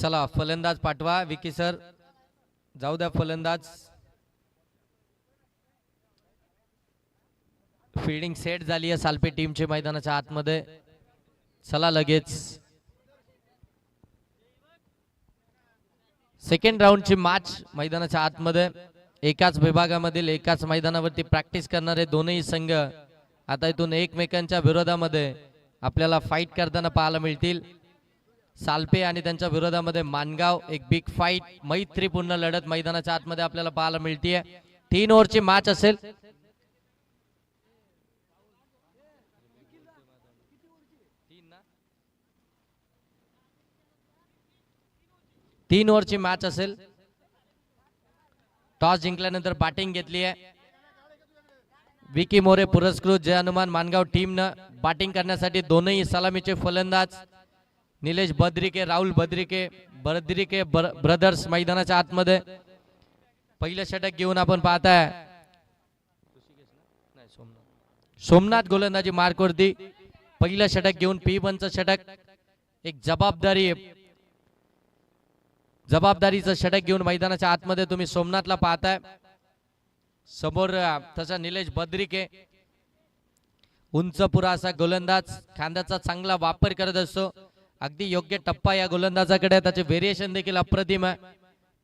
चला फलंदाज पाठवा विकी सर, जाऊ द्या फलंदाज. फिल्डिंग सेट झाली आहे सालपे टीमच्या मैदानाच्या आतमध्ये. चला लगेच सेकंड राऊंडची मॅच मैदानाच्या आतमध्ये. एकाच विभागामधील एकाच मैदानावरती प्रॅक्टिस करणारे दोनही संघ आता इथून एकमेकांच्या विरोधामध्ये आपल्याला फाईट करताना पाहायला मिळतील. सालपे आणि त्यांच्या विरोधामध्ये मानगाव. एक बिग फाईट मैत्रीपूर्ण लढत मैदानाच्या आतमध्ये आपल्याला पाहायला मिळते. 3 ओव्हरची मॅच असेल. 3 ओव्हरची मॅच असेल. टॉस जिंकल्यानंतर बॅटिंग घेतली आहे. विकी मोरे पुरस्कृत जय हनुमान मानगाव टीमनं बॅटिंग करण्यासाठी दोनही सलामीचे फलंदाज निलेश बद्रिके, राहुल बद्रिके ब्रदर्स मैदानाच्या आतमध्ये. पहिलं षटक घेऊन आपण पाहताय सोमनाथ गोलंदाजी मार्कवरती. पहिलं षटक घेऊन P1चं षटक. एक जबाबदारीचं षटक घेऊन मैदानाच्या आतमध्ये तुम्ही सोमनाथला पाहताय. समोर तसा निलेश बद्रिके, उंच पुरा असा गोलंदाज, खांद्याचा चांगला वापर करत असतो. अगदी योग्य टप्पा या गोलंदाजाकडे. त्याचे व्हेरिएशन देखील अप्रतिम आहे.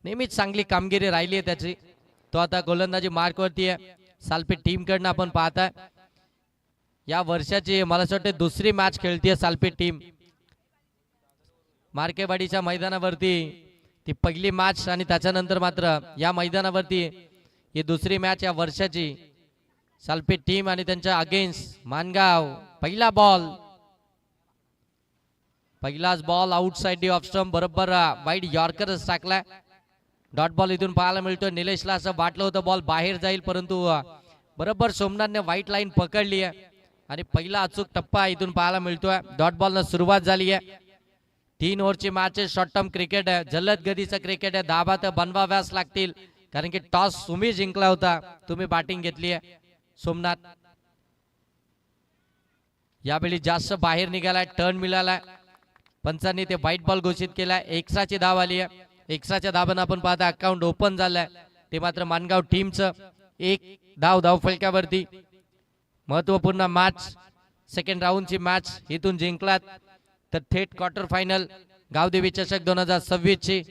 नेहमीच चांगली कामगिरी राहिली आहे त्याची. तो आता गोलंदाजी मार्कवरती आहे. सालपे टीम कडनं आपण पाहताय या वर्षाची मला असं वाटतं दुसरी मॅच खेळतीये सालपे टीम. मार्केवाडीच्या मैदानावरती ती पहिली मॅच आणि त्याच्यानंतर मात्र या मैदानावरती ही दुसरी मॅच या वर्षाची. सालपे टीम आणि त्यांच्या अगेन्स्ट मानगाव. पहिलाच बॉल आउटसाइड ऑफ स्टंप, बरोबर वाईड यॉर्करच टाकलाय. डॉट बॉल इथून पाहायला मिळतोय. निलेशला असं वाटलं होतं बॉल बाहेर जाईल, परंतु बरोबर सोमनाथने व्हाईट लाईन पकडली आहे आणि पहिला अचूक टप्पा इथून पाहायला मिळतोय. डॉट बॉलनं सुरुवात झाली आहे. 3 ओव्हरची मॅच आहे. शॉर्ट टर्म क्रिकेट आहे, जलद गतीचं क्रिकेट आहे. धाबा तर बनवाव्याच लागतील कारण की टॉस तुम्ही जिंकला होता, तुम्ही बॅटिंग घेतली आहे सोमनाथ. यावेळी जास्त बाहेर निघालाय, टर्न मिळालाय. पंचांनी ते व्हाईट बॉल घोषित केलाय. एक्स्ट्राची धाव आली आहे. एक्स्ट्राच्या धावानं आपण पाहता अकाउंट ओपन झालंय. ते मात्र मानगाव टीमचं. 1 धाव फलकावरती. महत्वपूर्ण मॅच, सेकंड राऊंडची मॅच इथून जिंकलात तर थेट क्वार्टर फायनल गावदेवी चषक 2026 ची.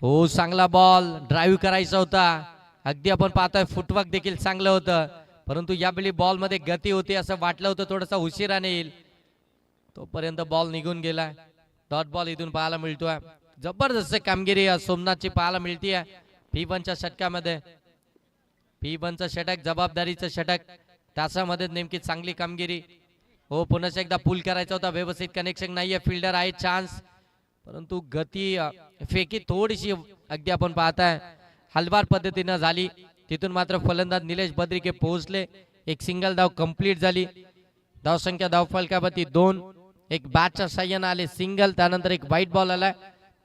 हो, चांगला बॉल ड्राईव्ह करायचा होता. अगदी आपण पाहतोय फुटवर्क देखील चांगलं होतं, परंतु यावेळी बॉल मध्ये गती होती असं वाटलं होतं. थोडासा उशिराने येईल, तोपर्यंत बॉल निघून गेलाय. डॉट बॉल इथून पाहायला मिळतोय. जबरदस्त कामगिरी सोमनाथची पाहायला मिळतीये P1च्या षटकामध्ये. P1चं षटक जबाबदारीचं षटक, त्याच्यामध्ये नेमकी चांगली कामगिरी. हो, पुन्हा एकदा पुल करायचा होता, व्यवस्थित कनेक्शन नाहीये. फिल्डर आहे, चान्स, परंतु गती फेकी थोडीशी अगदी आपण पाहताय हलवार पद्धतीनं झाली. तिथून मात्र फलंदाज निलेश बद्रिके पोहोचले. एक सिंगल धाव कंप्लीट झाली. धावसंख्या धावफलकावरती 2. एक बॅटच्या साह्याने आले सिंगल, त्यानंतर एक व्हाईट बॉल आलाय.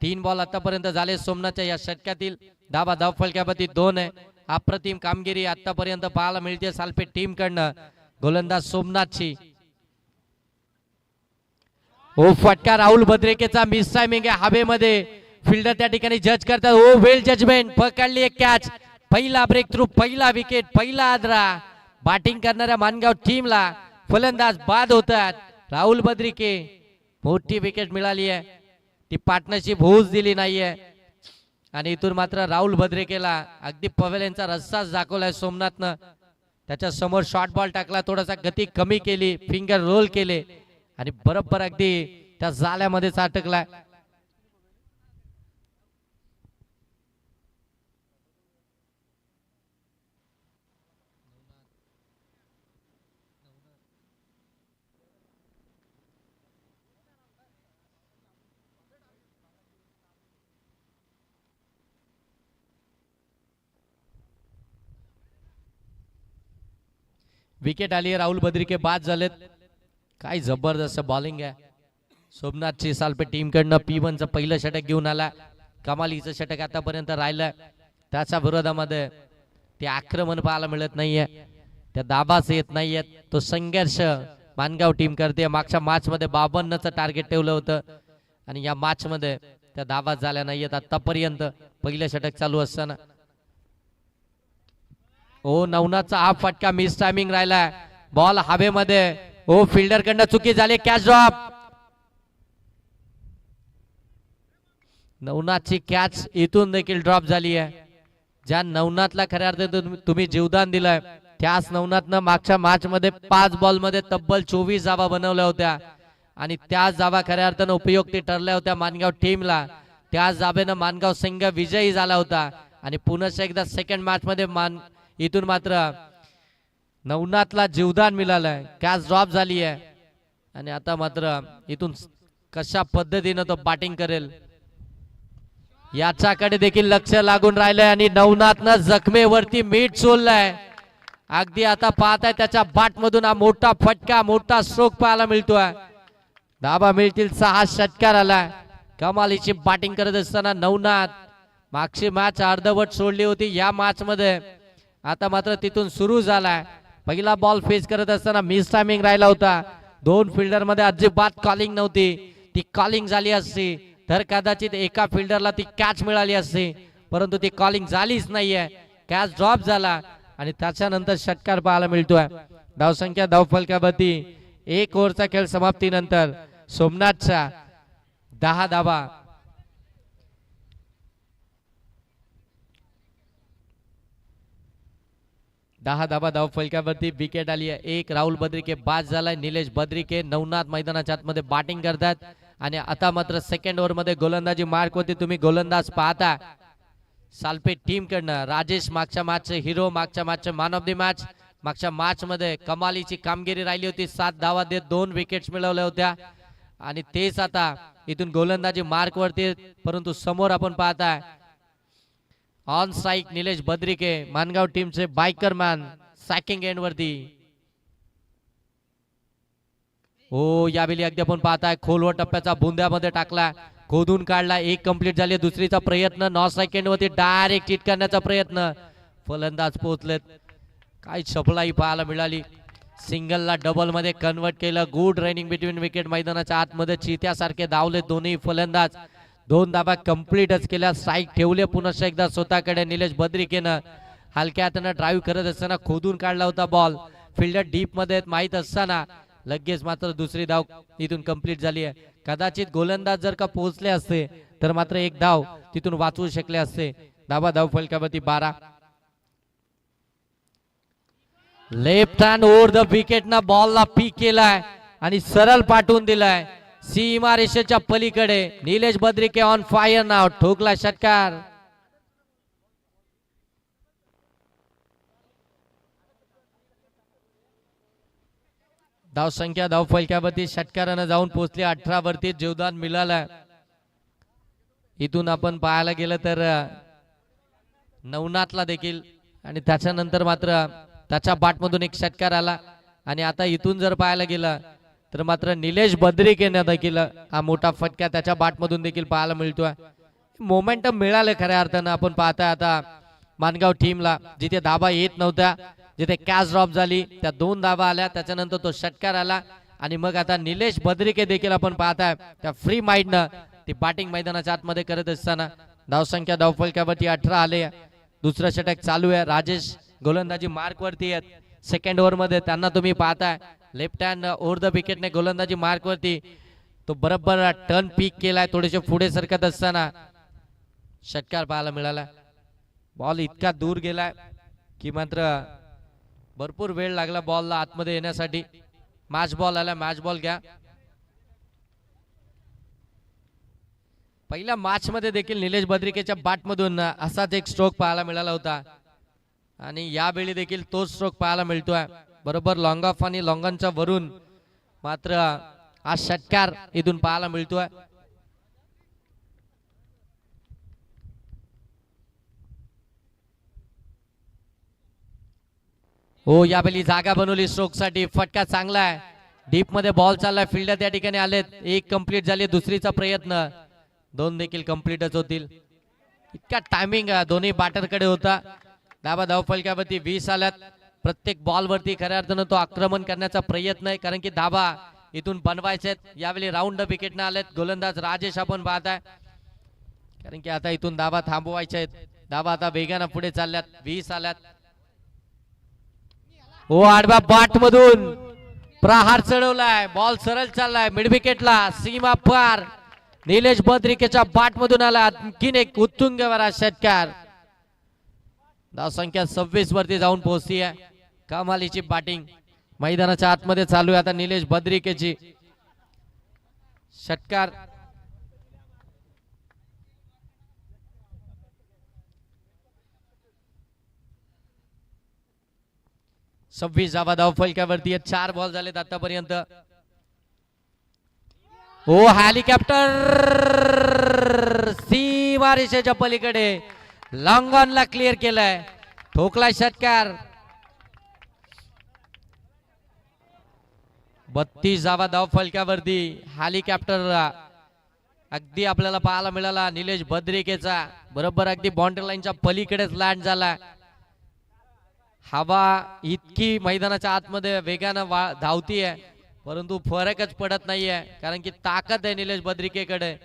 3 बॉल आतापर्यंत झाले सोमनाथच्या या षटकातील. धावफलकावरती 2 आहे. अप्रतिम कामगिरी आतापर्यंत पाहायला मिळते सालपे टीम कडनं. गोलंदाज सोमनाथची. हो, फटका राहुल बद्रिकेचा मिस टायमिंग आहे हवेमध्ये. फिल्डर त्या ठिकाणी जज करतात. हो, वेल जजमेंट. पकडली एक कॅच. पहिला ब्रेक थ्रू, पहिला विकेट, पहिला आदरा. बॅटिंग करणाऱ्या मानगाव टीमला फलंदाज बाद होतात. राहुल बद्रिके, मोठी विकेट मिळाली आहे. ती पार्टनरशिप होऊच दिली नाहीये आणि इथून मात्र राहुल बद्रिकेला अगदी पवेल्यांचा रस्साच दाखवलाय सोमनाथनं. त्याच्या समोर शॉर्ट बॉल टाकला, थोडासा गती कमी केली, फिंगर रोल केले आणि बरोबर अगदी त्या जाळ्यामध्येच अटकलाय. विकेट आली. राहुल बद्रिके बाद झालेत. काय जबरदस्त बॉलिंग आहे सोमनाथची सालपे टीम कडनं. P1चं पहिलं षटक घेऊन आला. कमालीचं षटक आतापर्यंत राहिलं. त्याच्या विरोधामध्ये ते आक्रमण पाहायला मिळत नाहीये, त्या दाबाच येत नाहीयेत, तो संघर्ष मानगाव टीम करते. मागच्या मॅच मध्ये 52चं टार्गेट ठेवलं होतं आणि या मॅच मध्ये त्या धावा झाल्या नाहीयेत आतापर्यंत पहिलं षटक चालू असताना. ओ नवनाथचा हा फटका मिस टायमिंग राहिला. बॉल हवेमध्ये. ओ फिल्डर कडनं चुकी झाली. Catch drop. नवनाथची कॅच इथून देखील ड्रॉप झाली आहे. ज्या नवनाथला खऱ्या अर्थाने तुम्ही जीवदान दिलंय त्याच नवनाथनं मागच्या मॅच मध्ये 5 बॉल मध्ये तब्बल 24 धावा बनवल्या होत्या आणि त्याच धावा खऱ्या अर्थाने उपयुक्त ठरल्या होत्या मानगाव टीमला. त्याच धाब्यानं मानगाव संघ विजयी झाला होता आणि पुन्हा एकदा सेकंड मॅच मध्ये इथून मात्र नवनाथला जीवदान मिळालंय. कॅच ड्रॉप झाली आहे आणि आता मात्र इथून कशा पद्धतीनं तो बॅटिंग करेल याच्याकडे देखील लक्ष लागून राहिलंय आणि नवनाथनं जखमेवरती मीठ सोडलंय. अगदी आता पाहताय त्याच्या बॅट मधून हा मोठा फटका मोठा स्ट्रोक पाहायला मिळतोय. धाबा मिळतील 6 षटकाराला. कमालीची बॅटिंग करत असताना नवनाथ मागची मॅच अर्धवट सोडली होती. या मॅच मध्ये आता मात्र तिथून सुरू झालाय. पहिला बॉल फेस करत असताना मिस टायमिंग राहिला होता. 2 फिल्डर मध्ये अजिबात कॉलिंग नव्हती. ती कॉलिंग झाली असती तर कदाचित एका फिल्डरला ती कॅच मिळाली असती परंतु ती कॉलिंग झालीच नाहीये. कॅच ड्रॉप झाला आणि त्याच्यानंतर षटकार पाहायला मिळतोय. धावसंख्या धावफलकावरती 1 ओव्हरचा खेळ समाप्तीनंतर सोमनाथच्या 10 धावा. धावफलकावरती विकेट आली आहे. 1 राहुल बद्रिके बाद झालाय. निलेश बद्रिके नवनाथ मैदानाच्या आतमध्ये बॅटिंग करतात आणि आता मात्र सेकंड ओव्हर मध्ये गोलंदाजी मार्क होती. तुम्ही गोलंदाज पाहता सालपे टीम कडनं राजेश मागच्या मॅचचे हिरो मागच्या मॅचचे मॅन ऑफ द मॅच. मागच्या मॅच मध्ये कमालीची कामगिरी राहिली होती. 7 धावा देत 2 विकेट्स मिळवल्या होत्या आणि तेच आता इथून गोलंदाजी मार्क वरती. परंतु समोर आपण पाहताय ऑन स्ट्राइक निलेश बद्रिके मानगाव टीमचे बायकर मॅन सॅकिंग एंड वरती. हो यावेळी अगदी आपण पाहताय खोलवर टप्प्याचा बुंद्यामध्ये टाकला खोदून काढला. 1 कंप्लीट झाली. दुसरीचा प्रयत्न नॉन सेकंड वरती डायरेक्ट हिट करण्याचा प्रयत्न. फलंदाज पोहोचलेत. काय छपलाई पाहायला मिळाली. सिंगलला डबल मध्ये कन्वर्ट केलं. Good running between wicket. मैदानाच्या आतमध्ये चित्यासारखे धावले दोन्ही फलंदाज. 2 धावा कंप्लीटच केल्या. स्ट्राईक ठेवले पुन्हा एकदा स्वतःकडे. निलेश बद्रिकेनं हलक्या हाताने ड्राईव्ह करत असताना खोदून काढला होता बॉल. फिल्डर डीप मध्ये माहित असताना लगेच मात्र दुसरी धाव इथून कंप्लीट झाली आहे. कदाचित गोलंदाज जर का पोहोचले असते तर मात्र 1 धाव तिथून वाचवू शकले असते. धावफलकावरती 12. Left hand over the wicket ना बॉलला पीक केलाय आणि सरळ पाठवून दिलाय सीमा रेषेच्या पलीकडे. निलेश बद्रिके ऑन फायर नाव. ठोकला षटकार. धावसंख्या धावफलकावरती षटकारानं जाऊन पोहोचली 18 वरती. जीवदान मिळालं. इथून आपण पाहायला गेलं तर नवनाथला देखील आणि त्याच्यानंतर मात्र त्याच्या बॅटमधून 1 षटकार आला आणि आता इथून जर पाहायला गेलं तर मात्र निलेश बद्रिकेने देखील हा मोठा फटका त्याच्या बॅटमधून देखील पाहायला मिळतोय. मोमेंटम मिळालं खऱ्या अर्थानं. आपण पाहताय आता मानगाव टीमला जिथे धाबा येत नव्हत्या जिथे कॅच ड्रॉप झाली त्या 2 धावा आल्या. त्याच्यानंतर तो षटकार आला आणि मग आता निलेश बद्रिके देखील आपण पाहताय त्या फ्री माइंडनं ती बॅटिंग मैदानाच्या आतमध्ये करत असताना. धावसंख्या धावफलकावरती 18 आले. दुसरं षटक चालू आहे. राजेश गोलंदाजी मार्क वरती आहेत. सेकंड ओव्हर मध्ये त्यांना तुम्ही पाहताय लेफ्ट हँड ओव्हर द विकेटने गोलंदाजी मार्क वरती तो बरोबर टर्न पीक केलाय. थोडेसे पुढे सरकत असताना षटकार पाहायला मिळाला. बॉल इतका दूर गेलाय की मात्र भरपूर वेळ लागला बॉलला आतमध्ये येण्यासाठी. मॅच बॉल आला. मॅच बॉल घ्या. पहिल्या मॅच मध्ये देखील निलेश बद्रिकेच्या बॅटमधून असाच एक स्ट्रोक पाहायला मिळाला होता आणि यावेळी देखील तोच स्ट्रोक पाहायला मिळतोय. बरोबर लॉंग ऑफ आणि लॉंगनच्या वरून मात्र हा षटकार इथून पाहायला मिळतोय. हो यावेळी जागा बनवली स्ट्रोक साठी. फटका चांगला आहे. डीप मध्ये बॉल चाललाय. फिल्डर त्या ठिकाणी आलेत. 1 कंप्लीट झाली. दुसरीचा प्रयत्न. 2 देखील कंप्लीटच होतील. इतका टायमिंग दोन्ही बॅटरकडे होता. धावफलकावरती 20 आल्यात. प्रत्येक बॉल वरती खऱ्या अर्थानं तो आक्रमण करण्याचा प्रयत्न आहे, कारण की धाबा इथून बनवायचे आहेत. यावेळी राऊंड विकेट न आलेत. गोलंदाज राजेश आपण पाहताय, कारण की आता इथून धाबा थांबवायचे आहेत. धाबा आता वेगानं पुढे चालल्यात. 20 आल्यात. हो, आडव्या बाट मधून प्रहार चढवलाय. बॉल सरळ चाललाय मिड विकेटला. सीमा पार निलेश बद्रिकेच्या बाट मधून आला आणखीन एक उत्तुंगवर षटकार. धाव संख्या 26 वरती जाऊन पोहोचती आहे. कमालीची बॅटिंग मैदानाच्या आतमध्ये चालू आहे आता निलेश बद्रिकेची. षटकार. सव्वीस धावा धाव फलकावरती. 4 बॉल झालेत आतापर्यंत. ओ हेलिकॉप्टर सीमा रेषेच्या पलीकडे लॉंग ऑनला क्लिअर केलाय. ठोकलाय षटकार. 32 धावा धाव फलकावरती. हेलिकॉप्टर अगदी आपल्याला पाहायला मिळाला निलेश बद्रिकेचा. बरोबर अगदी बाउंड्री लाईनच्या पलीकडेच लँड झाला. हवा इतकी मैदानाच्या आतमध्ये वेगानं धावतीये, परंतु फरकच पडत नाहीये, कारण की ताकद आहे निलेश बद्रिकेकडे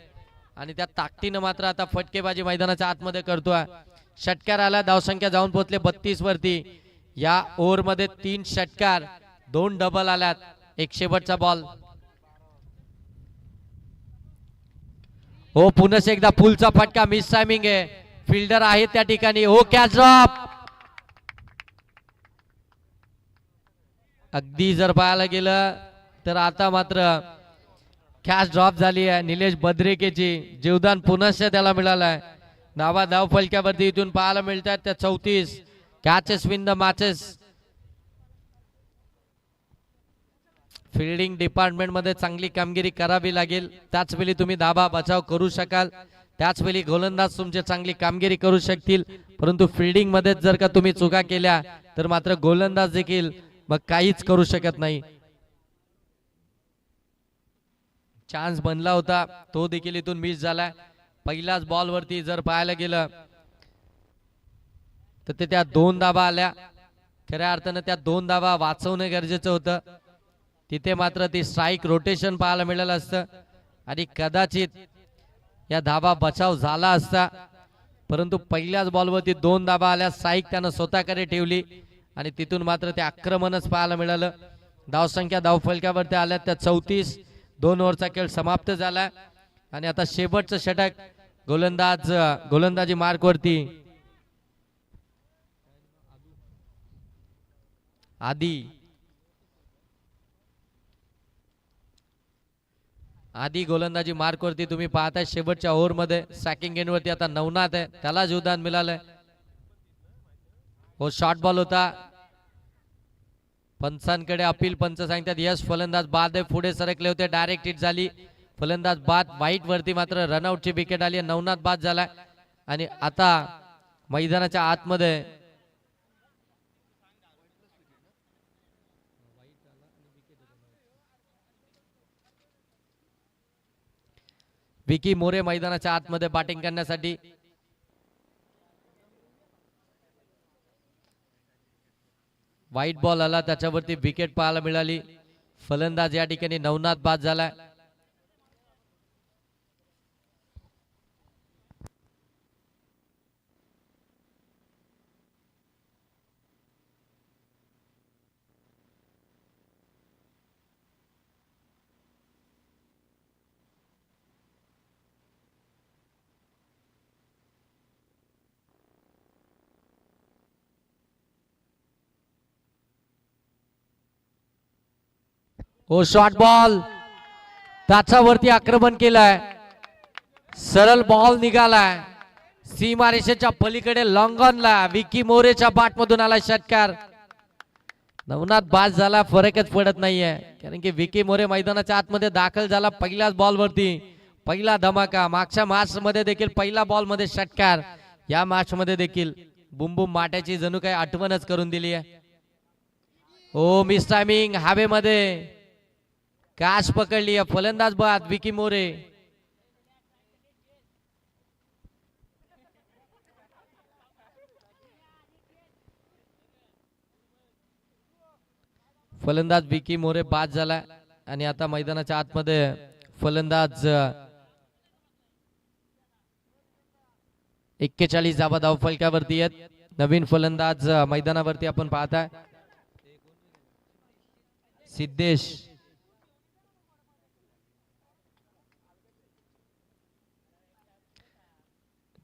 आणि त्या ताकदीनं मात्र आता फटकेबाजी मैदानाच्या आतमध्ये करतोय. षटकार आला. धावसंख्या जाऊन पोहोचले 32 वरती. या ओव्हर मध्ये 3 षटकार, 2 डबल आल्यात. एक शेवटचा बॉल. हो, पुन्हा एकदा फुलचा फटका. मिस टायमिंग आहे. फिल्डर आहे त्या ठिकाणी. हो, कॅच ड्रॉप. अगदी जर पाहायला गेलं तर आता मात्र कॅच ड्रॉप झाली आहे निलेश बद्रिकेची. जीवदान पुन्हा त्याला मिळालाय. धावा धाव फलकावरती इथून पाहायला मिळतात त्या 34. Catches win the matches. Fielding department मध्ये चांगली कामगिरी करावी लागेल, त्याच वेळी तुम्ही धाबा बचाव करू शकाल. त्याच वेळी गोलंदाज तुमची चांगली कामगिरी करू शकतील. परंतु फिल्डिंग मध्ये जर का तुम्ही चुका केल्या तर मात्र गोलंदाज देखील मग काहीच करू शकत नाही. चान्स बनला होता तो देखील इथून मिस झाला. पहिल्याच बॉल वरती जर पाहायला गेलं तर ते त्या 2 धावा आल्या. खऱ्या अर्थानं त्या 2 धावा वाचवणं गरजेचं होतं. तिथे मात्र ती स्ट्राईक रोटेशन पाहायला मिळालं असतं आणि कदाचित या धावा बचाव झाला असता. परंतु पहिल्याच बॉलवरती 2 धावा आल्या. स्ट्राईक त्यानं स्वतःकडे ठेवली आणि तिथून मात्र ते आक्रमणच पाहायला मिळालं. धावसंख्या धाव फलकावरती आल्या त्या 34. 2 ओव्हरचा खेळ समाप्त झाला आणि आता शेवटचं षटक. गोलंदाजी मार्क वरती आधी गोलंदाजी मार्क वरती तुम्ही पाहताय. शेवटच्या ओव्हर मध्ये सॅकिंग एंड वरती आता नवनाथ आहे, त्याला जीवदान मिळालंय. हो, शॉर्ट बॉल होता. पंचांकडे अपील. पंच सांगतात यस, फलंदाज बाद आहे. पुढे सरकले होते, डायरेक्ट हिट झाली. फलंदाज बाद. वाईट वरती मात्र रनआउटची विकेट आली. नवनाथ बाद झाला आणि आता मैदानाच्या आतमध्ये विकी मोरे मैदानाच्या आतमध्ये बॅटिंग करण्यासाठी. वाईट बॉल आला, त्याच्यावरती विकेट पाहायला मिळाली. फलंदाज या ठिकाणी नवनाथ बाद झाला. हो, शॉर्ट बॉल. त्याच्यावरती आक्रमण केलंय. सरळ बॉल निघालाय सीमारेषेच्या पलीकडे. लॉंग ऑनला विकी मोरेच्या बॅट मधून आला षटकार. नवनाथ बाद झाला, फरकच पडत नाहीये, कारण की विकी मोरे मैदानाच्या आतमध्ये दाखल झाला पहिल्याच बॉल वरती. पहिला धमाका. मागच्या मॅच मध्ये देखील पहिला बॉल मध्ये षटकार. या मॅच मध्ये देखील बुमबुम माट्याची जणू काही आठवणच करून दिली आहे. ओ, मिस टायमिंग. हवेमध्ये कॅच पकडली. फलंदाज बाद विकी मोरे. फलंदाज विकी मोरे बाद झाला आणि आता मैदानाच्या आतमध्ये फलंदाज 41 धावा धावफलकावरती आहेत. नवीन फलंदाज मैदानावरती आपण पाहताय सिद्धेश.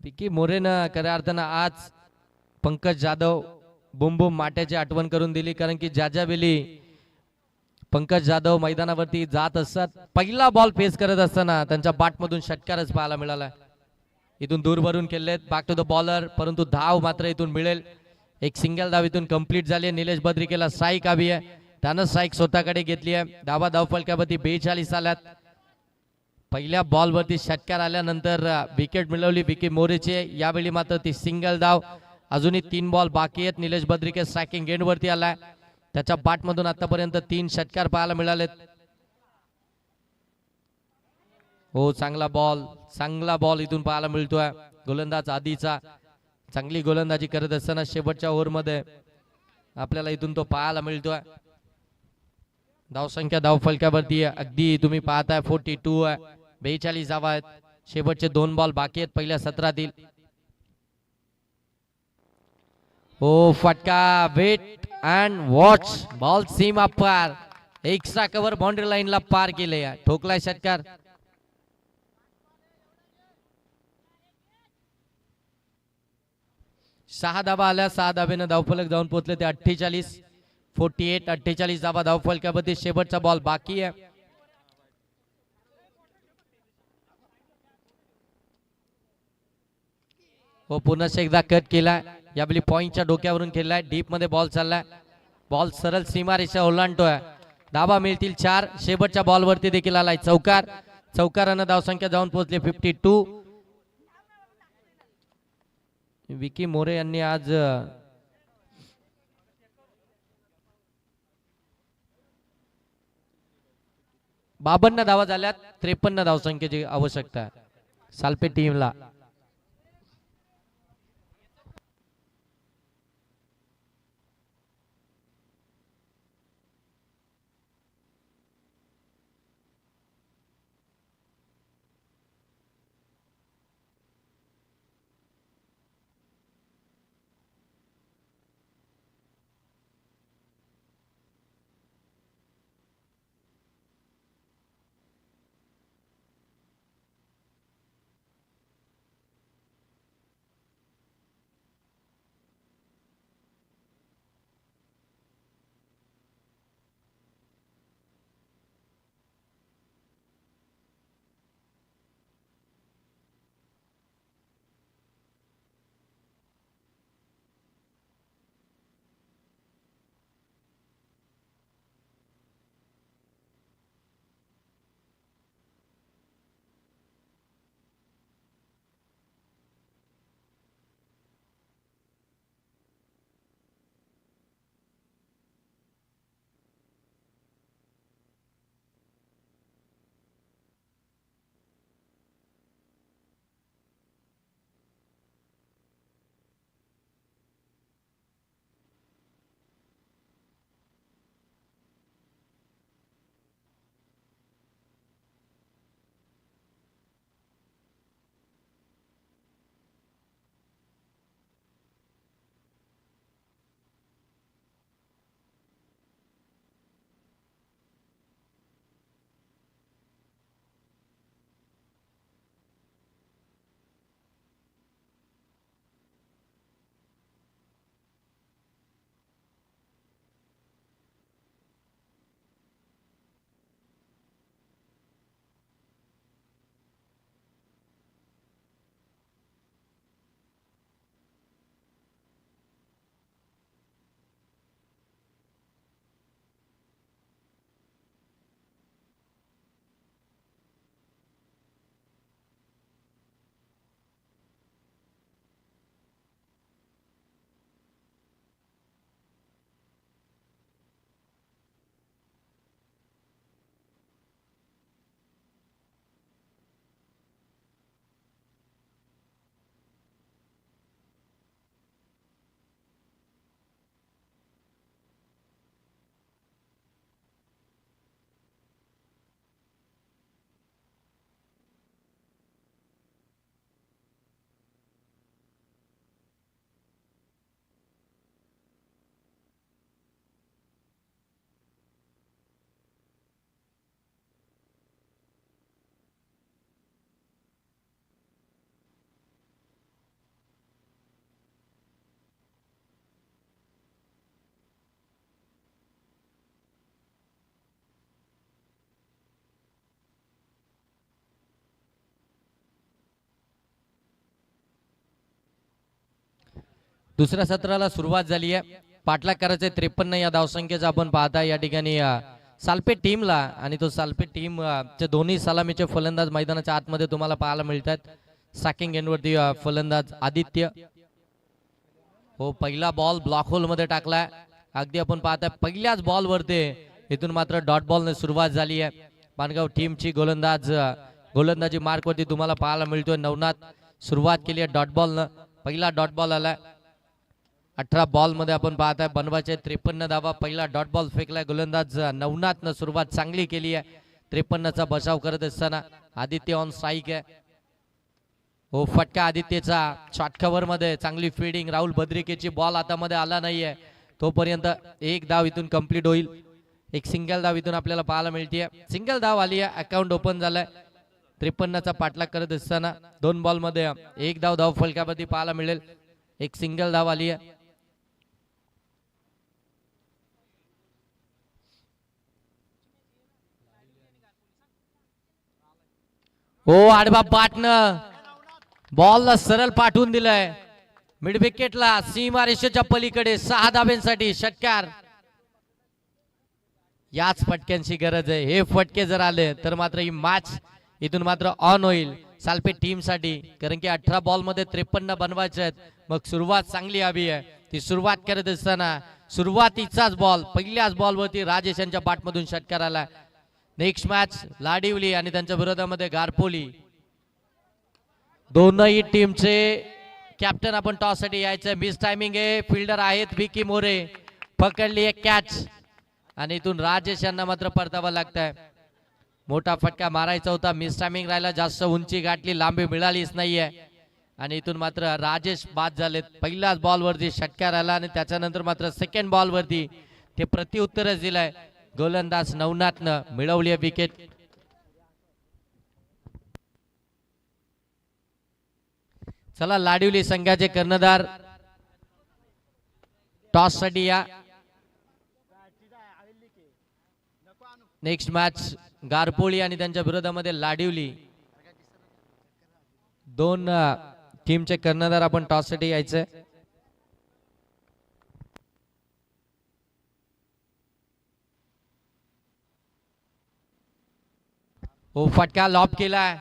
विकी मोरेनं खऱ्या अर्थानं आज पंकज जाधव बुम बुम माट्याची आठवण करून दिली, कारण की ज्या वेळी पंकज जाधव मैदानावरती जात असतात पहिला बॉल फेस करत असताना त्यांच्या बॅटमधून षटकारच पाहायला मिळाला. इथून दूर भरून खेळलेत बॅक टू द बॉलर, परंतु धाव मात्र इथून मिळेल. एक सिंगल धाव इथून कंप्लीट झाली आहे. निलेश बद्रिकेला स्ट्राईक हवी आहे, त्यानं स्ट्राईक स्वतःकडे घेतली आहे. धावा धावफलकावरती 42 आल्यात. पहिल्या बॉलवरती षटकार आल्यानंतर विकेट मिळवली विकी मोरेचे. यावेळी मात्र ती सिंगल धाव. अजूनही 3 बॉल बाकी आहेत. निलेश बद्रिके स्ट्रायकिंग एंड वरती आलाय. त्याच्या बॅटमधून आतापर्यंत 3 षटकार पाहायला मिळालेत. हो चांगला बॉल इथून पाहायला मिळतोय. गोलंदाज आधीचा चांगली गोलंदाजी करत असताना शेवटच्या ओव्हरमध्ये आपल्याला इथून तो पाहायला मिळतोय. धावसंख्या धावफलकावरती अगदी तुम्ही पाहताय 42 आहे. 42 धावा आहेत. शेवटचे 2 बॉल बाकी आहेत पहिल्या सत्रातील. हो फटका, वेट अँड वॉच, बॉल सीमा पार, एक्स्ट्रा कव्हर बाउंड्री लाईनला पार केले. ठोकलाय षटकार. सहा धावा आल्या. 6 धावेनं धावफलक जाऊन पोहोचले ते 48 धावा धावफलकावरती. शेवटचा बॉल बाकी आहे. हो पुन्हा एकदा कट केलाय. यावेळी पॉइंटच्या डोक्यावरून खेळलाय. डीप मध्ये बॉल चाललाय. बॉल सरळ सीमारेषा ओलांडतोय. धावा मिळतील 4. शेवटच्या बॉल वरती देखील आलाय चौकार. चौकारानं धावसंख्या जाऊन पोहोचली 52. विकी मोरे यांनी आज 52 धावा झाल्यात. 53 धावसंख्येची आवश्यकता आहे सालपे टीमला. दुसऱ्या सत्राला सुरुवात झाली आहे. पाठलाग करायचे 53 या धावसंख्येचा आपण पाहता या ठिकाणी सालपेट टीमला, आणि तो सालपेट टीम चे दोन्ही सलामीचे फलंदाज मैदानाच्या आतमध्ये तुम्हाला पाहायला मिळतात. सॅकिंग एंडवरती फलंदाज आदित्य. हो, पहिला बॉल ब्लॉक होल मध्ये टाकलाय. अगदी आपण पाहताय पहिल्याच बॉल वरती इथून मात्र डॉट बॉल ने सुरुवात झाली आहे. पानगाव टीमची गोलंदाजी मार्क वरती तुम्हाला पाहायला मिळतोय. नवनाथ सुरुवात केली आहे डॉट बॉल न. पहिला डॉट बॉल आलाय. 18 बॉल मध्ये आपण पाहताय बनवायचे 53 धावा. पहिला डॉट बॉल फेकलाय गोलंदाज नवनाथ न. सुरुवात चांगली केली आहे. 53चा बचाव करत असताना आदित्य ऑन स्ट्राईक आहे. हो, फटका आदित्यचा. शॉर्ट कव्हर मध्ये चांगली फिल्डिंग. राहुल बद्रिकेची बॉल हातामध्ये आला नाहीये तोपर्यंत एक धाव इथून कंप्लीट होईल. एक सिंगल धाव इथून आपल्याला पाहायला मिळते. सिंगल धाव आली आहे. अकाउंट ओपन झालाय. 53चा पाठलाग करत असताना 2 बॉल मध्ये एक धाव फलकावरती पाहायला मिळेल. एक सिंगल धाव आली आहे. हो, आडवा पाटनं बॉलला सरळ पाठवून दिलाय मिड विकेटला. सीमारेषेच्या पलीकडे 6 धाब्यांसाठी षटकार. याच फटक्यांची गरज आहे. हे फटके जर आले तर मात्र ही मॅच इथून मात्र ऑन होईल सालपेट टीम साठी. कारण की 18 बॉल मध्ये 53 बनवायचे आहेत. मग सुरुवात चांगली हवी आहे. ती सुरुवात करत असताना सुरुवातीचाच बॉल, पहिल्याच बॉल वरती राजेश यांच्या बॅटमधून षटकार आला. नेक्स्ट मॅच लाडिवली आणि त्यांच्या विरोधामध्ये गारपोली. दोनही टीमचे कॅप्टन आपण टॉस साठी यायचं. मिस टायमिंग आहे. फिल्डर आहेत विकी मोरे. पकडली एक कॅच आणि इथून राजेश यांना मात्र परतावा लागतंय. मोठा फटका मारायचा होता. मिस टायमिंग राहिला. जास्त उंची गाठली, लांबी मिळालीच नाहीये आणि इथून मात्र राजेश बाद झालेत. पहिल्याच बॉल वरती षटकार आला आणि त्याच्यानंतर मात्र सेकंड बॉल वरती ते प्रत्युत्तरच दिलंय. गोलंदाज नवनाथनं मिळवली आहे विकेट. चला, लाडिवली संघाचे कर्णधार टॉस साठी या. नेक्स्ट मॅच गारपोळी आणि त्यांच्या विरोधामध्ये लाडिवली. दोन टीमचे कर्णधार आपण टॉस साठी यायचे. हो, फटका लॉब केलाय.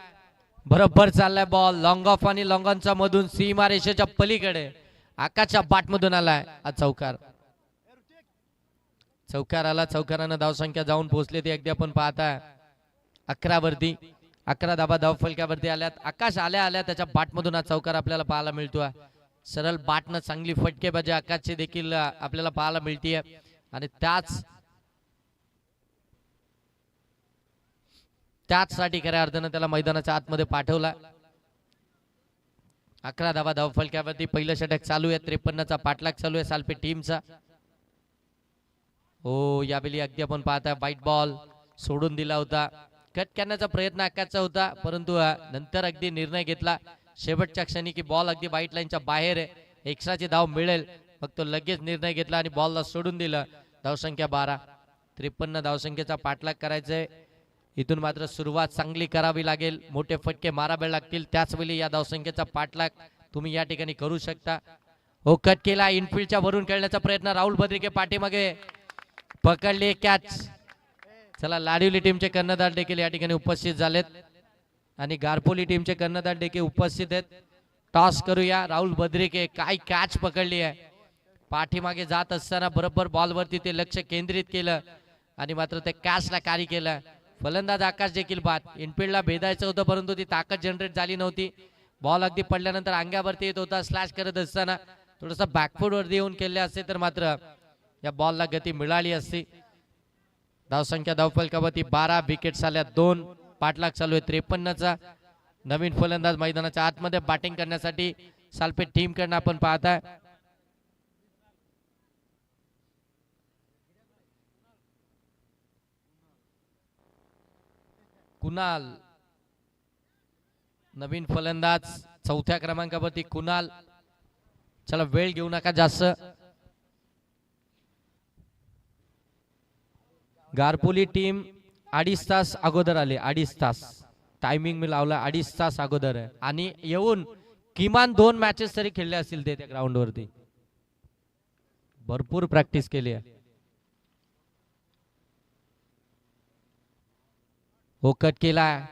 बरोबर चाललाय बॉल. लॉंग ऑफ आणि लॉंग ऑनचा मधून सीमारेषेच्या पलीकडे आकाशच्या बॅटमधून आलाय. चौकार. चौकार आला. चौकारानं धावसंख्या जाऊन पोहोचली ती अगदी आपण पाहताय 11 वरती. 11 धाबा धाव फलकावरती आल्यात. आकाश आल्या त्याच्या बॅटमधून हा चौकार आपल्याला पाहायला मिळतोय. सरळ बॅटनं चांगली फटकेबाजी आकाशची देखील आपल्याला पाहायला मिळतीये आणि त्याचसाठी खऱ्या अर्थानं त्याला मैदानाच्या आतमध्ये पाठवला. 11 धाबा धाव फलकावरती पहिलं षटक चालू आहे. 53चा पाठलाग चालू आहे सालपेट टीमचा. हो, यावेळी अगदी आपण पाहताय व्हाईट बॉल सोडून दिला होता. कट करण्याचा प्रयत्न आकाशचा होता परंतु नंतर अगदी निर्णय घेतला शेवटच्या क्षणी की बॉल अगदी व्हाईट लाईनच्या बाहेर आहे, एक्स्ट्राची धाव मिळेल. मग तो लगेच निर्णय घेतला आणि बॉलला सोडून दिलं. धावसंख्या 12. 53 धावसंख्येचा पाठलाग करायचंय. इथून मात्र सुरुवात चांगली करावी लागेल. मोठे फटके मारावे लागतील. त्याच वेळी या धावसंख्येचा पाठलाग तुम्ही या ठिकाणी करू शकता. हो, कट केला. इनफिल्डच्या वरून खेळण्याचा प्रयत्न. राहुल बद्रिके पाठीमागे पकडले कॅच. चला, लाडिवली टीमचे कर्णधार देखील या ठिकाणी उपस्थित झालेत आणि गारपोली टीमचे कर्णधार देखील उपस्थित आहेत. टॉस करूया. राहुल बद्रिके काय कॅच पकडली आहे. पाठीमागे जात असताना बरोबर बॉलवरती ते लक्ष केंद्रित केलं आणि मात्र ते कॅचला कॅरी केलं. फलंदाज आकाश देखील बाद. इनफिल्डला भेदायचं होतं परंतु ती ताकद जनरेट झाली नव्हती. बॉल अगदी पडल्यानंतर अंगावरती येत होता. स्लॅश करत असताना थोडंसं बॅकफूट वरती येऊन केले असते तर मात्र या बॉलला गती मिळाली असती. धावसंख्या धावफलकावरती 12. विकेट्स आल्या 2. पाठलाग चालू आहे 53चा. नवीन फलंदाज मैदानाच्या आतमध्ये बॅटिंग करण्यासाठी सालपेट टीम कडनं आपण पाहताय. कुणाल नवीन फलंदाज 4थ्या क्रमांकावरती कुणाल. चला, वेळ घेऊ नका जास्त. गारपोली टीम 2.5 तास अगोदर आले. 2.5 तास टायमिंग मी लावला. 2.5 तास अगोदर आहे आणि येऊन किमान 2 मॅचेस तरी खेळले असतील ते त्या ग्राउंड वरती. भरपूर प्रॅक्टिस केली आहे. हो कट केला,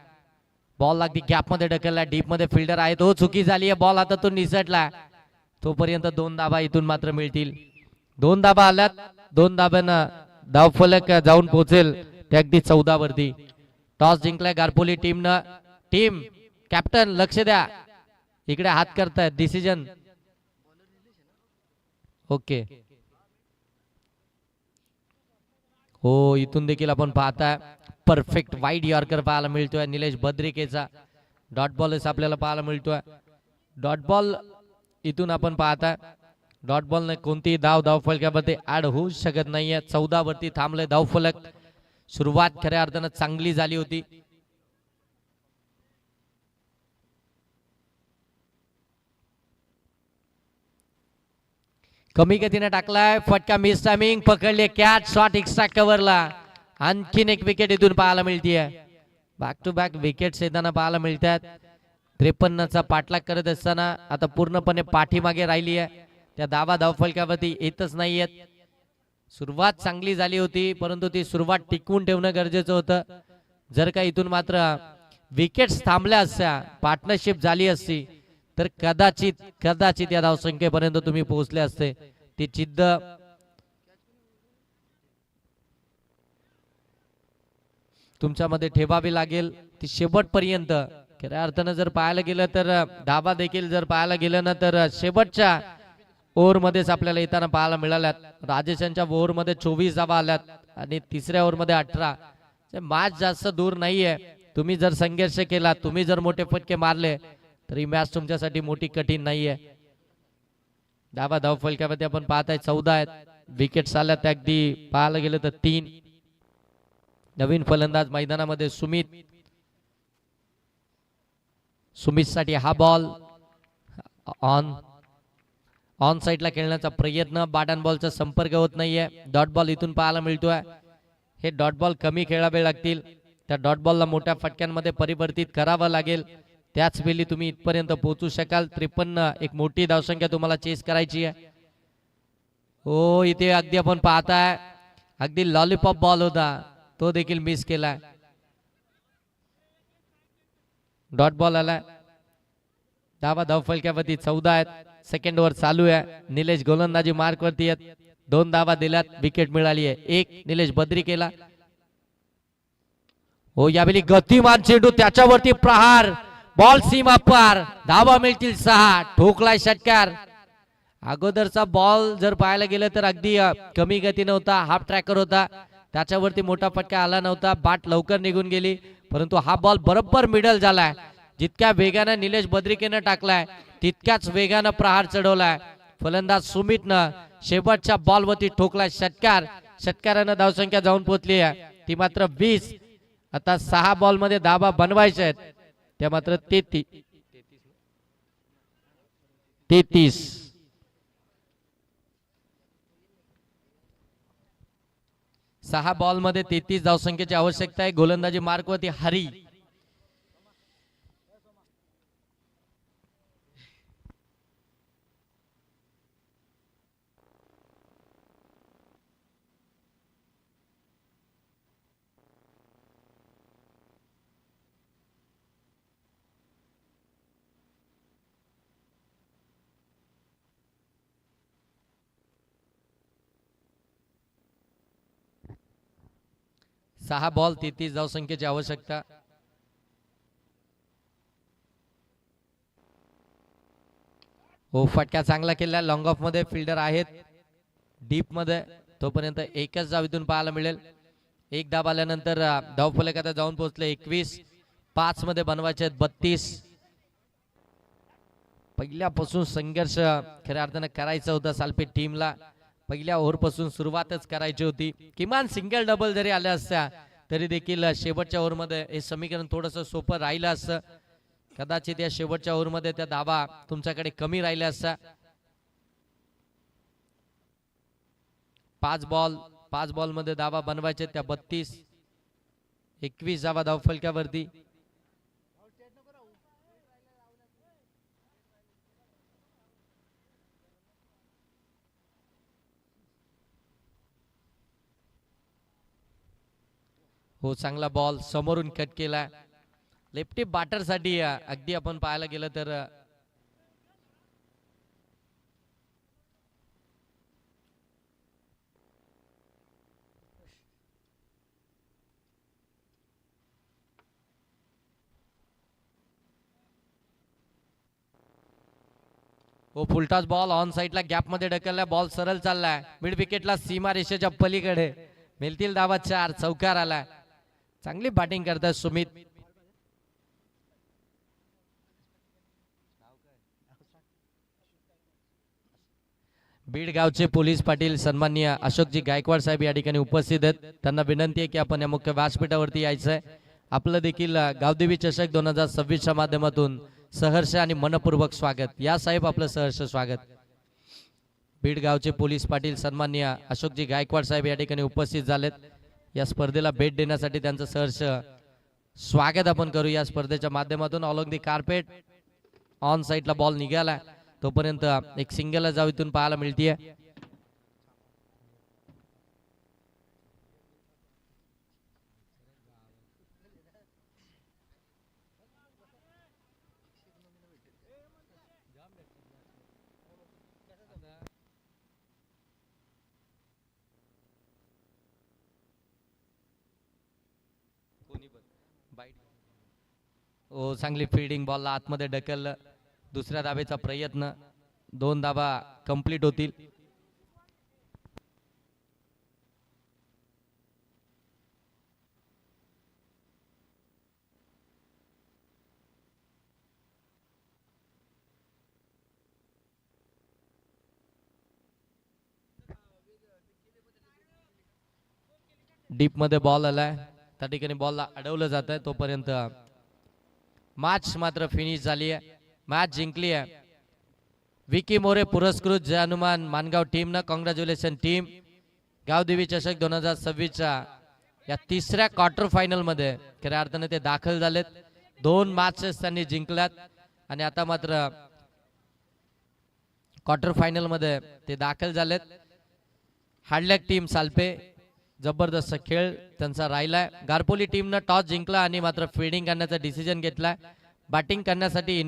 बॉल अगदी गॅप मध्ये ढकलला, डीप मध्ये फिल्डर आहे तो, चुकी झाली आहे, बॉल हातातून निसटला. तोपर्यंत 2 धाबा इथून मात्र मिळतील. 2 धाबा आल्यात, 2 धाब्यानं धावफलक जाऊन पोहोचेल ते अगदी 14 वरती. टॉस जिंकलाय गारपोली टीमनं. टीम कॅप्टन लक्ष द्या, इकडे हात करतायत, डिसिजन ओके. हो इथून देखील आपण पाहताय परफेक्ट वाईड यॉर्कर पाहायला मिळतोय निलेश बद्रिकेचा. डॉट बॉलच आपल्याला पाहायला मिळतोय. डॉट बॉल इथून आपण पाहताय, डॉट बॉल ने कोणतीही धाव फलकामध्ये ऍड होऊ शकत नाहीये. 14 वरती थांबले धावफलक. सुरुवात खऱ्या अर्थानं चांगली झाली होती. कमी गतीने टाकलाय फटका, मिस टायमिंग, पकडले कॅच, शॉट एक्स्ट्रा कव्हरला. आणखीन एक विकेट इथून पाहायला मिळतीये. बॅक टू बॅक विकेट्स येताना पाहायला मिळतात. 53चा पाठलाग करत असताना आता पूर्णपणे पाठीमागे राहिली आहे. त्या धावफलकावरती येतच नाहीयेत. सुरुवात चांगली झाली होती परंतु ती सुरुवात टिकवून ठेवणं गरजेचं होतं. जर का इथून मात्र विकेट्स थांबल्या असत्या, पार्टनरशिप झाली असती तर कदाचित या धावसंख्येपर्यंत तुम्ही पोहोचले असते. ती जिद्द तुमच्यामध्ये ठेवावी लागेल, ती शेवटपर्यंत. खऱ्या अर्थानं जर पाहायला गेलं तर धाबा देखील जर पाहायला गेलं ना तर शेवटच्या ओव्हर मध्येच आपल्याला येताना पाहायला मिळाल्यात. राजेशांच्या ओव्हर मध्ये 24 धाबा आल्यात आणि तिसऱ्या ओव्हर मध्ये 18. मॅच जास्त दूर नाहीये. तुम्ही जर संघर्ष केला, तुम्ही जर मोठे फटके मारले तरी मॅच तुमच्यासाठी मोठी कठीण नाहीये. धावफलकामध्ये आपण पाहताय 14 आहेत. विकेट्स आल्यात अगदी पाहायला गेलं तर 3. नवीन फलंदाज मैदानामध्ये सुमित साठी हा बॉल ऑन साइडला खेळण्याचा प्रयत्न, बॅट बॉलचा संपर्क होत नाहीये. डॉट बॉल इथून पाहायला मिळतोय. हे डॉट बॉल कमी खेळावे लागतील. त्या डॉट बॉलला मोठ्या फटक्यांमध्ये परिवर्तित करावं लागेल, त्याच वेळी तुम्ही इथपर्यंत पोहोचू शकाल. 53 एक मोठी धावसंख्या तुम्हाला चेस करायची आहे. हो इथे अगदी आपण पाहताय अगदी लॉलीपॉप बॉल होता, तो देखील मिस केलाय. डॉट बॉल आलाय. धावफलकावरती 14 आहेत. सेकंड ओव्हर चालू आहे. निलेश गोलंदाजी मार्क वरती आहेत. 2 धावा दिल्यात, विकेट मिळाली आहे. एक निलेश बद्रिकेला. हो यावेळी गतिमान चेंडू, त्याच्यावरती प्रहार, बॉल सीमा पार, धावा मिळतील 6. ठोकलाय षटकार. अगोदरचा बॉल जर पाहायला गेलं तर अगदी कमी गतीने होता, हाफ ट्रॅकर होता, त्याच्यावरती मोठा फटका आला नव्हता. बाट लवकर निघून गेली परंतु हा बॉल बरोबर मिडल झालाय. जितक्या वेगानं निलेश बद्रिकेनं टाकलाय तितक्याच वेगानं प्रहार चढवलाय. फलंदाज सुमितनं शेवटच्या बॉलवरती ठोकलाय षटकार. षटकारानं धावसंख्या जाऊन पोहोचली आहे ती मात्र 20. आता 6 बॉल मध्ये धाबा बनवायचे आहेत, त्या मात्र 33. 6 बॉल मध्ये 33 धावसंख्येची आवश्यकता आहे. गोलंदाजी मार्क वरती हरी. सहा बॉल 33 धावसंख्येची आवश्यकता. हो फटका चांगला केला. लॉंग ऑफ मध्ये फिल्डर आहेत, डीप मध्ये तोपर्यंत एकच धाव इथून पाहायला मिळेल. एक धाव आल्यानंतर धावफलक आता जाऊन पोहोचले 21. 5 मध्ये बनवायचे आहेत 32. पहिल्यापासून संघर्ष खऱ्या अर्थानं करायचा होता सालपेठ टीमला. पहिल्या ओव्हर पासून सुरुवातच करायची होती. किमान सिंगल डबल जरी आल्या असत्या तरी देखील शेवटच्या ओव्हर मध्ये हे समीकरण थोडंसं सोपं राहिलं असतं. कदाचित या शेवटच्या ओव्हर मध्ये त्या धावा तुमच्याकडे कमी राहिल्या असत्या. 5 बॉल मध्ये धावा बनवायचे त्या 32. 21 धावा धावफलकावरती. हो चांगला बॉल समोरून कट केला. लेफ्टी बॅटर साठी अगदी आपण पाहायला गेलं तर हो फुलटॉस बॉल ऑन साइडला गॅप मध्ये ढकलला. बॉल सरळ चाललाय मिड विकेटला सीमा रेषेच्या पलीकडे. मिळतील धावा 4. चौकार आला. चांगली बॅटिंग करतात सुमित. बीड गावचे पोलीस पाटील सन्माननीय अशोकजी गायकवाड साहेब या ठिकाणी उपस्थित आहेत. त्यांना विनंती आहे की आपण या मुख्य व्यासपीठावरती यायचंय. आपलं देखील गावदेवी चषक 2026 च्या माध्यमातून सहर्ष आणि मनपूर्वक स्वागत. या साहेब आपलं सहर्ष स्वागत. बीड गावचे पोलीस पाटील सन्माननीय अशोकजी गायकवाड साहेब या ठिकाणी उपस्थित झालेत. या स्पर्धेला भेट देण्यासाठी त्यांचं सहर्ष स्वागत आपण करू. या स्पर्धेच्या माध्यमातून ऑलॉंग दी कार्पेट ऑन साइडला बॉल निघाला. तोपर्यंत एक सिंगल जाऊ इथून पाहायला मिळतीये. हो चांगली फिल्डिंग बॉलला आतमध्ये ढकललं. दुसऱ्या धावेचा प्रयत्न. 2 धावा कंप्लीट होतील. डीप मध्ये बॉल आलाय. त्या ठिकाणी बॉलला अडवलं जात आहे. तोपर्यंत मॅच मात्र फिनिश झाली आहे. मॅच जिंकली आहे. विकी मोरे पुरस्कृत जय हनुमान मानगाव टीम ना कॉंग्रॅच्युलेशन टीम. गावदेवी चषक 2026 च्या या तिसऱ्या क्वार्टर फायनल मध्ये खऱ्या अर्थाने ते दाखल झालेत. 2 मॅचेस त्यांनी जिंकल्यात आणि आता मात्र क्वार्टर फायनल मध्ये ते दाखल झालेत. हाडलॅक टीम सालपे जबरदस्त खेळ त्यांचा राहिलाय. गारपोली टीमनं टॉस जिंकला आणि मात्र फिल्डिंग करण्याचा डिसिजन घेतलाय. बॅटिंग करण्यासाठी